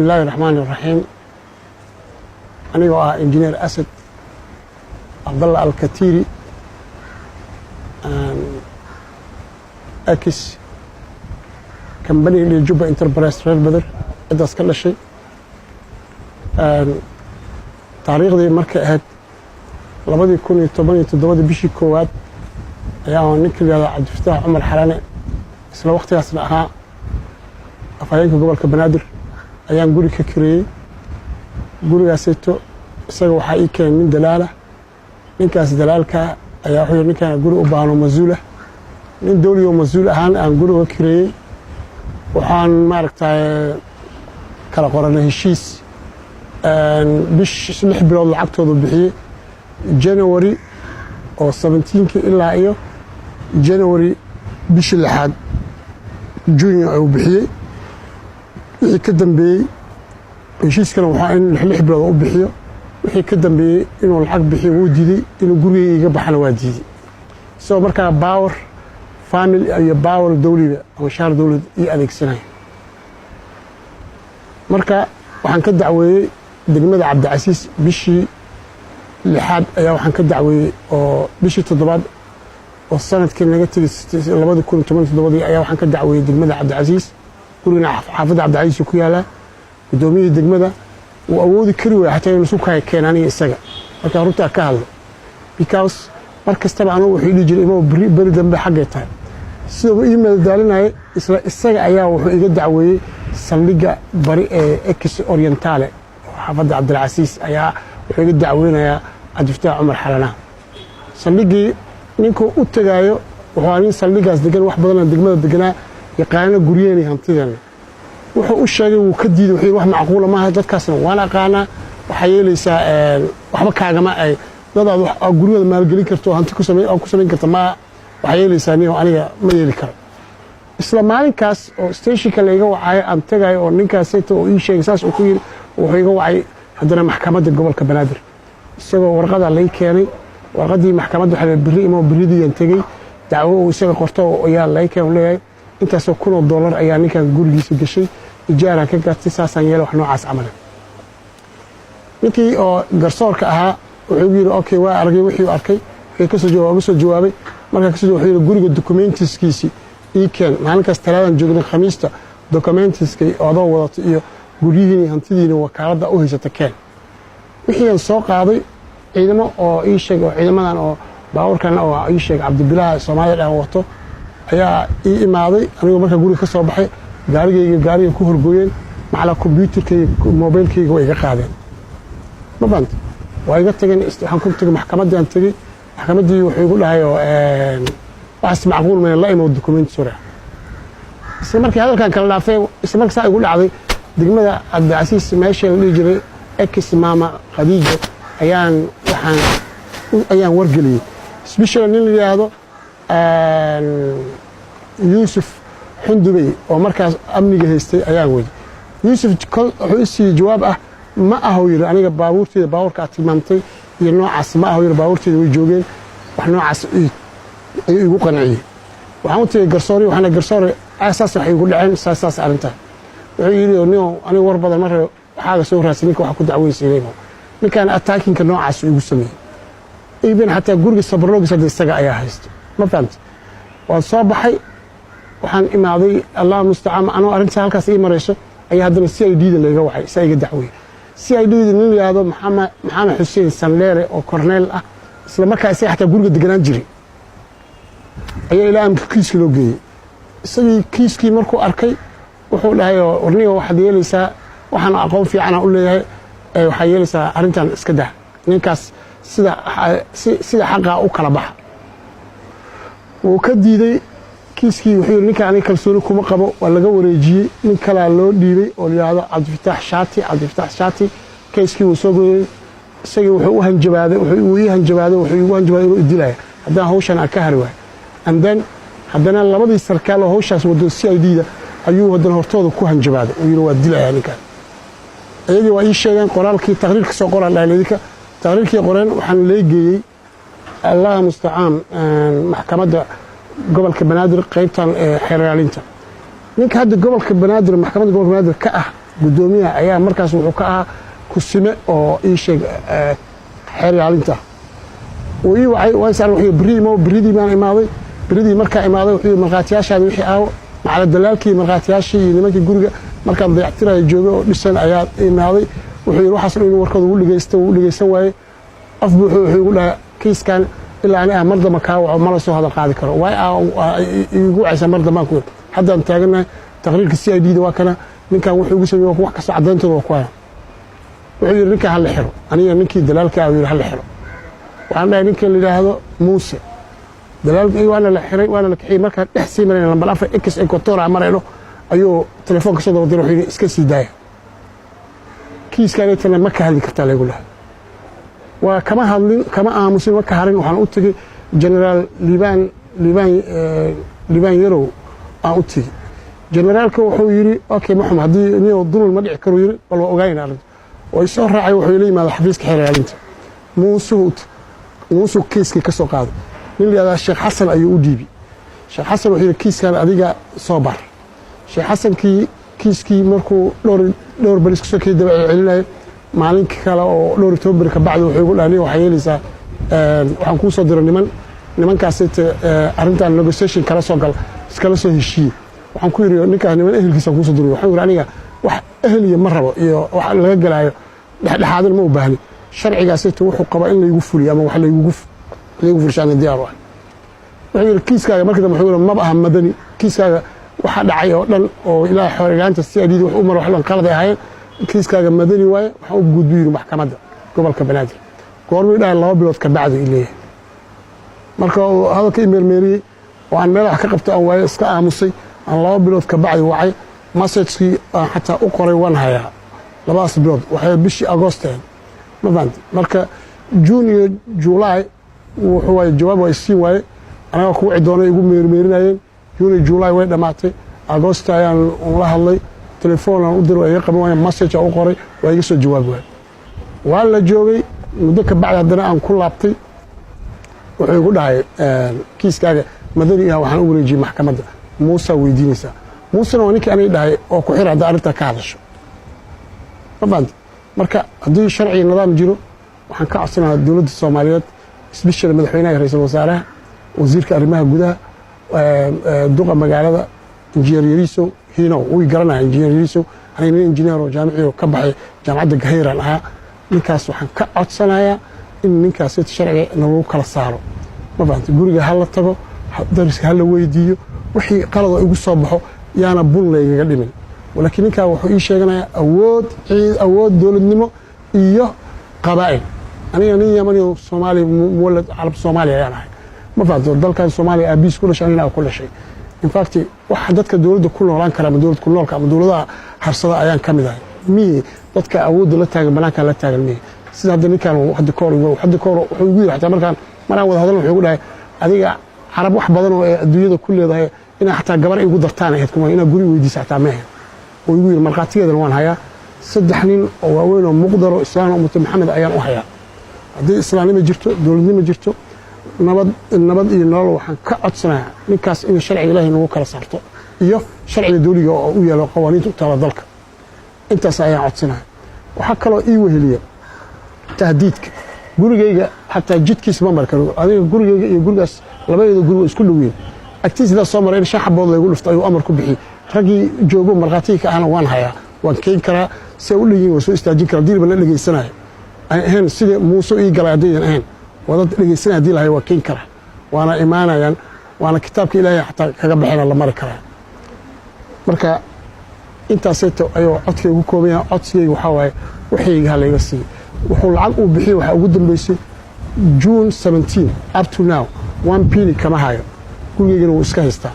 بسم الله الرحمن الرحيم. أنا هو إنجنير أسد عبد الله الكتيري أكس كمبني اللي جوبا انتربرايز ريال بدر إدرس كل شيء. تاريخ ذي مركز هاد لابد يكون يتبني تدود بشي كواد يعني نكل عبد الفتاح عمر حراني إسلا وقت يصنعها أفاينك قبل كبنادر أيام قولي ككري قولي سيتو سجوا حقيقة من دلالة من كاس دلالك أيام حير من كان قولي أبانو مزولة من دولي ومزولة هان أن قولي ككري وحان ماركتا كلا قرنا هشيس بش سلح بلاد العقد والبحية جانوري أو 17 إلا إياه جانوري بش لحد جونيور أو بحية وحي كدن بي هشيس كانوا waxaa in lix bilood u bixiyo wixii ka dambeeyay inuu lacag bixiyo uu diiday inuu guriga iga baxana waa diiday soo markaa power family iyo power dawliga ama shaar dawlad iyo adeegsanay marka waxaan ka dacweeyay degmada Cabdicasiis bishii lixaad ayaa waxaan ka dacweeyay oo bishii toddobaad oo sanadkii naga tagay 2017 ayaa waxaan ka dacweeyay degmada Cabdicasiis guriga xaafadda Cabdicasiis ku yaala gudoomiyaha degmada uu awoodi kari waayay xataa inuu suuqa keenaniyo isaga marka runta ka hadlo because markastaba anigu wuxuu dhigi jiray inuu bari dambe xagga tahay sidoo email daalinay isaga ayaa wuxuu iga dacweeyay saldhiga bari ee Ex Orientale xaafadda Cabdicasiis ayaa wuxuu iga dacweynayaa Cabdifataax Cumar Xalana saldhigii ninkuu u tagaayo wuxuu aanin saldhigaas degan wax badan degmada deganaa yaqaana guriyeen hantidan wuxuu u sheegay uu ka diiday wixii wax macquul ma aha dadkaasna waan aqaana waxa yeelaysa waxba kaagama ay dadaad wax guriyada maalgelin karto hanti ku sameyn karto ma waxa yeelaysa aniga ma yeeli karo isla maalinkaas oo stationka la iga wacay aan tagay oo ninkaas oo ii sheegay saas uu ku yiri wuxuu iga wacay haddana maxkamadda gobolka Banaadir isagoo warqada la keenay warqadii maxkamadda waxa biri imo biridii aan tagay dacwo uu isaga qorto oo ayaa la keenay leeyahay intaasoo $1,000 ayaa ninkan gurigiisa gashay ijaara ka gaartay saasaan yeelo wax noocaas camal ninkii oo garsoorka ahaa wuxuu yiri okay waa aragay wixii uu arkay wixii ka soo jawaabay markaa kasoo wuxuu yiri guriga documentiskiisi ii keen maalinkaas talaadan joognay khamiista documentiskii oo wadato iyo guriyihii hantidiina wakaalada u haysata keen wixii aan soo qaaday ciidamo oo ii sheeg oo ciidamadan oo baawarkan oo ii sheeg Cabdibilaahi Soomaaliya aan wato ayaa ii imaaday anigu marka guriga ka soo baxay gaariga ku horgooyeen macala computerkayga mobilkayga way iga qaadeen ma bant waa iga tageen waxaan ku tagay maxkamadda aan tagay maxkamaddii wuxuu igu dhahay wax macquul ma la imo document sura isla markii hadalkan kala dhaafay isla markii saa igu dhacday degmada Cabdicasiis meesha la jiray Ex Mama Khadiija ayaan wargeliyay special nin la yiraahdo يوسف حندبي ومركز أمني هستي أيام يوسف wuxuu isii jawaab ah ma aha yiri aniga baabuurteeda baabuurka tilmaamtay iyo noocaas ma aha yiri baabuurteeda way joogeen wax noocaas igu qanciyay waxaan u tagay garsoori waxaan garsoori asaas wax igu dhaceen saas arinta wuxuu yiri aniga war badan mar waxaaga soo raasay ninka wax ku dacweysay ninkan attacking noocaas igu sameeyay even hatta guriga sabrloogiisa isaga ayaa haysto ma fahamtay waan soo baxay waxaan imaaday Allah musta'an anoo arinta halkaas ii marayso ayaa hadana CID da laga wacay sayga dacway CID da nin yaado Maxamed Xuseen Sanleere oo cornel ah isla markaa isay xataa guriga deganaan jiray ayaa ilaa amka kiiska loo geeyay isagii kiiskii markuu arkay wuxuu dhahay orniga waxa yeelaysaa waxaan aqoon fiican u leeyahay waxa yeelaysaa arintan iska dah ninkaas sida xaqa u kala baxa wuu ka diiday kiiskii wuxuu ninka aniga kalsooni kuma qabo waa laga wareejiyay nin kala loo dhiibay oo liyaado Cabdifataax Shaati kiiskii uu soo gooyay isagii wuxuu u hanjabaaday wuxuu igu hanjabaaday inuu dilay haddana hawshan ka hari waay and then haddana labadii sarkaal oo hawshaas wado CID da ayuu haddana hortooda ku hanjabaaday oo yiri waa dilay ninkan ayagii waa ii sheegeen qoraalkii taqriirka soo qoran dhaleedika taqriirkii qoran waxaan leegeeyay الله مستعان محكمة قبل كبنادر قيبتان حيرالينتا نيك هذا قبل كبنادر محكمة قبل كبنادر كأه gudoomiyaha ayaa markaas wuxuu ka ahaa kusime oo ii sheeg xeer ilaalinta oo ii wacay waysaan wuxuu bridii baan imaaday bridii markaa imaaday wuxuu marqaatiyaashaada wixii aawo macala dalaalkii marqaatiyaashii iyo nimankii guriga markaan dayactiraya joogay oo dhisan ayaa imaaday wuxuu yidhi waxaas inuu warkooda ugu dhegaysan waaye af buuxu wuxuu igu dhahay kiiskan ilaa ani mar damba kaa waco mala soo hadal qaadi karo waay igu wacaysaa mar dambaan ku haddaan taaganahay taqriirka CID-da waa kana ninkan wuxuu igu sameeyey wax kasta cadayntooda waa ku haya wuxuu yidhi ninkan hala xiro aniga ninkii dalaalka ah yidhi hala xiro waxaan dhahay ninka la yidhaahdo muuse dalaalkii waana la xiray waana la kaxiyey markaan dhex sii marayna lambar 4 x equatora marayno ayuu telefoon ka soo daba diray wuxuu yidhi iska sii daaya kiiskaanaytana ma ka hadli kartaa laygu lahaa waa kama hadlin kama aamusin ma ka harin waxaan u tegey generaal liibaan yarow aan u tegey generaalka wuxuu yidhi okay maxamed haddii nio dulul ma dhici karo yidhi bal waa ogaayna arrinta oo isoo raacay wuxuu ila yimaada xafiiska xeer ilaalinta muusuu kiiskii ka soo qaaday nin la yidhahdaa sheekh xasan ayuu u dhiibi sheekh xasan wuxuu yidhi kiiskan adiga soo bar sheekh xasankii kiiskii markuu dhowr baris kasoo kii daba celinaya maalinka kale oo dhowr toban beri ka bacdi wuxuu igu dhahay waxaa yeelaysaa waxaan kuu soo diro nimankaasayte arrintan negotiation kala soo gal iskala soo heshiiye waxaan ku yidhi ninkaas niman ehelkiisaan kuusoo diriyo waxaan yidhi aniga wax eheliya ma rabo iyo wax laga galaayo dhexdhexaadan ma u baahni sharcigaasayte wuxuu qabaa in laygu fuliyo ama wax laygu fulishaana diyaar u ah wuxuu yidhi kiiskaaga markii dambe wuxuu yidhi maba aha madani kiiskaaga waxa dhacay oo dhan oo ilaa xoorigaanta CID wax u mar wax dhan qalad ay ahaayeen kiiskaaga madani waaye waxaan u gudbi yidhi maxkamadda gobolka banaadir goormuu dhahay 2 bilood ka bacdi ileeyahay marka uu hadalka imeermeeriyey oo aan meel wax ka qabto aan waaye iska aamusay aan 2 bilood ka bacdi wacay messagekii aan xataa u qoray waan hayaa 2 bilood waxay bishii agoosteed ma fahanti marka June iyo July wuxuu waaye jawaab waa siin waaye anaga ku wici doonay igu meermeerinayeen June iyo July way dhamaatay August ayaan la hadlay telefoon aan u diray ay qaban waayeen message aan u qoray waa iga soo jawaab waayay waa la joogay muddo ka bacdi haddana aan ku laabtay wuxuu igu dhahay kiiskaaga madani ah waxaan u wareejiyey maxkamadda Muuse weydiinaysaa Muusena waa ninkii anay dhahay oo ku xir hadda arrinta ka hadasho ma fahanti marka haddii sharci nidaam jiro waxaan ka codsanayaa dowladda Soomaaliyeed isbishada madaxweynaha ra'iisul wasaaraha wasiirka arrimaha gudaha duqa magaalada injineer Yariso hino uu garanaa injineer Yariso aniga nin injineer oo jaamiciyo ka baxay jaamacadda Gahayran ahaa ninkaas waxaan ka codsanayaa in ninkaas sharci nagu kala saaro ma fahanti guriga hal la tago dariska hal la weydiiyo wixii qalad oo igu soo baxo yaana bun laygaga dhimin laakiin ninkaa wuxuu ii sheeganayaa awood dowladnimo iyo qabaa'il aniga nin yamani oo Soomaali muwalad carab Soomaali ayaan ahay ma fahanto dalkan Soomaali aabiis ku dhashay anina ku dhashay in fact wax dadka dowladda ku noolaan kara ama dowlad ku noolka ama dowladaha harsada ayaan ka mid ahay mi dadka awoodda la taagan banaanka la taagan mi sida hadda ninkan hadda koor wuxuu igu yiri xataa markaan wada hadal wuxuu igu dhahay adiga carab wax badan oo adduunyada ku leedahay ina xataa gabar igu dartaan ahayd kuma ina guri weydiisa xataa ma ahayn oo igu yiri marqaatigeedan waan hayaa 3 nin oo waaweyn oo muqdaro islaam ummat maxamed ayaan u hayaa haddii islaamnimo jirto dowladnimo jirto nabad iyo nolol waxaan ka codsanayaa ninkaas in sharciga Ilaahay nagu kala saarto iyo sharciga dawliga oo u yeelo qawaaniinta u taala dalka intaas ayaan codsanayaa waxa kale oo ii weheliya tahdiidka gurigayga xataa jidkiisa ma markaro adiga gurigayga iyo gurigaas labadeeda guri isku dhaweeyay agtiisada soo maray in shan xabood lagu dhufto ayuu amar ku bixiyay ragii joogo marqaatiga ka ahna waan hayaa waan keen karaa si uu leeyahay oo soo istaajin kara diilba la dhageysanayo ahaan sida Muuse ii galay hadii aan wada dhageysanaa hadii lahayd waa keen karaa waana imaanayaan waana kitaabka Ilaahay xataa kaga bixina la mari karaa marka intaas ayuu codkay ugu koobayaa codsigayga waxa waaye wixii halayga sii wuxuu lacag u bixiyay waxa ugu dambeysay June 17 up to now 1 penny kama hayo gurigeena uu iska haystaa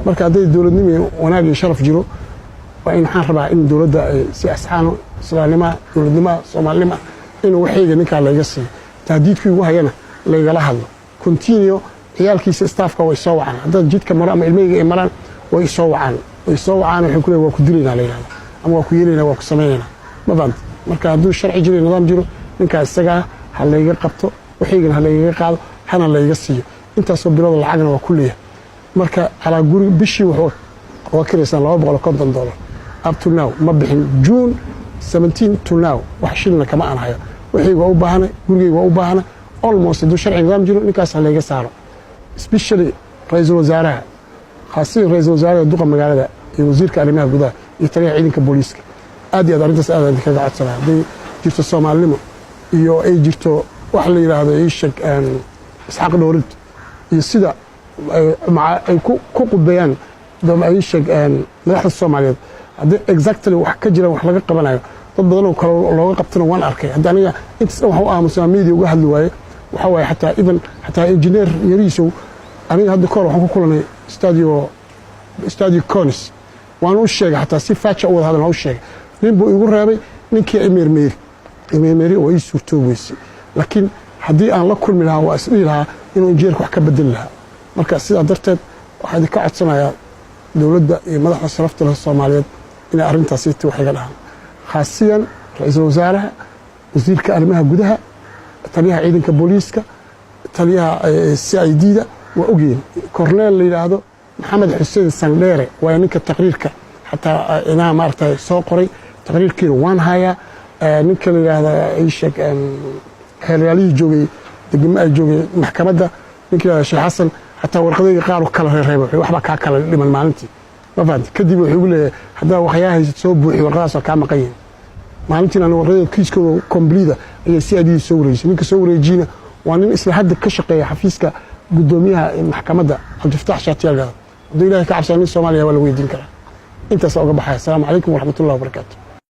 marka haday dowladnimo wanaag iyo sharaf jiro waa in waxaan rabaa in dowladda ay si asxaano islaamnimo dowladnimo Soomaalnimo in waxayga ninka laga sii tahdiidkii ugu hayana laga la hadlo continue ciyaalkiisa staffka way soo wacaan hadda jidka maro ama ilmeyga ay maraan way soo wacaan waxay ku leeyahay waa ku dilayna leeyahay ama waa ku yeelayna waa ku sameeyna ma fahant marka hadduu sharci jiro nidaam jiro ninka isaga hal laga qabto waxayga hal laga qaado hana laga siiyo intaas oo bilood lacagna waa ku leeyahay marka ala guri bishii wuxuu kiraysan $250 up to now ma bixin June 17 to now wax shilna kama aan hayo wixii waa u baahanay gurigeyga waa u baahanay almost duu sharci nidaam jiro ninkaas laga saaro especially ra'iisul wasaaraha khaasatan ra'iisul wasaaraha duqa magaalada iyo wasiirka arrimaha gudaha iyo taliyaha ciidanka booliiska aad iyo arintaas aad kaga codsanaa haday jirto Soomaalnimo iyo ay jirto wax la yiraahdo ishaq isxaaq dhowrid iyo sida ay ku qudbayaan ay ishaq madaxda Soomaaliyeed haddii exactly wax ka jira wax laga qabanayo dad badan oo kale looga qabtana waan arkay hadda aniga intaas wax u aamusan media uga hadli waaye waxa way xataa engineer yariiso aniga hadda kor waxaan ku kulanay stadio Conis waan u sheegay xataa si faaca u wada hadal u sheegay nin buu igu reebay ninkii emeeri oo ii suurtoobaysay laakiin haddii aan la kulmi lahaa waa isdhihi lahaa inuu injineerku wax ka bedeli lahaa marka sidaa darteed waxaan ka codsanayaa dowladda iyo madaxda sharafta leh Soomaaliyeed inay arrintaas wax iga dhahaan khaasiyan ra'iisul wasaaraha wasiirka arrimaha gudaha taliyaha ciidanka booliiska taliyaha CID-da waa ogeen korneel la yiraahdo Maxamed Xuseen Sandheere waa ninka taqriirka xataa inaa maartay soo qoray taqriirkiina waan hayaa ninka la yiraahdo ishaq xeeliyadii joogay degmo ay joogay maxkamadda ninka Sheekh Xasan xataa warqadii qaar kala reebay waxba ka kala dhiman maalintii ma fahanti kadib wuxuu leeyahay hadaa waxyaha soo buuxi warqadaas ka maqayn maalintii aan warqadii kiiskooda complete ay CID soo wareejiyay ninka soo wareejina waa nin isla hadda ka shaqeeya xafiiska gudoomiyaha maxkamadda Cabdifataax Shaatiyaal hadii ilaahay ka cabsanayn Soomaaliya waa la weydiin karaa intaas uga baxay. Assalaamu calaykum wa rahmatullahi wa barakaatuh.